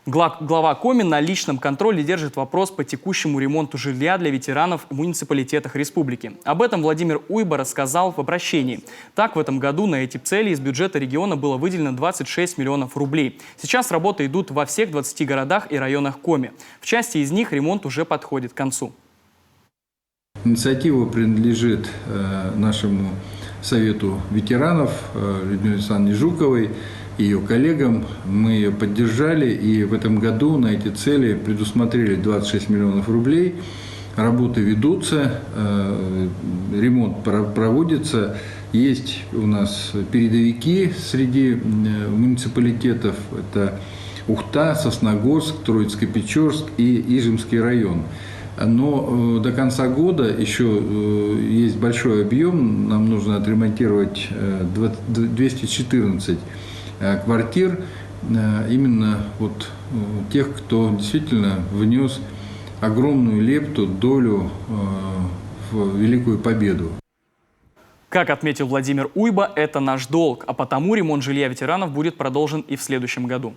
Глава Коми на личном контроле держит вопрос по текущему ремонту жилья для ветеранов в муниципалитетах республики. Об этом Владимир Уйба рассказал в обращении. Так, в этом году на эти цели из бюджета региона было выделено 26 миллионов рублей. Сейчас работы идут во всех 20 городах и районах Коми. В части из них ремонт уже подходит к концу. Инициатива принадлежит нашему Совету ветеранов Людмиле Александровне Жуковой и ее коллегам. Мы ее поддержали, и в этом году на эти цели предусмотрели 26 миллионов рублей. Работы ведутся, ремонт проводится. Есть у нас передовики среди муниципалитетов. Это Ухта, Сосногорск, Троицко-Печорск и Ижемский район. Но до конца года еще есть большой объем. Нам нужно отремонтировать 214 квартир, именно вот тех, кто действительно внес огромную лепту, долю в великую победу. Как отметил Владимир Уйба, это наш долг, а потому ремонт жилья ветеранов будет продолжен и в следующем году.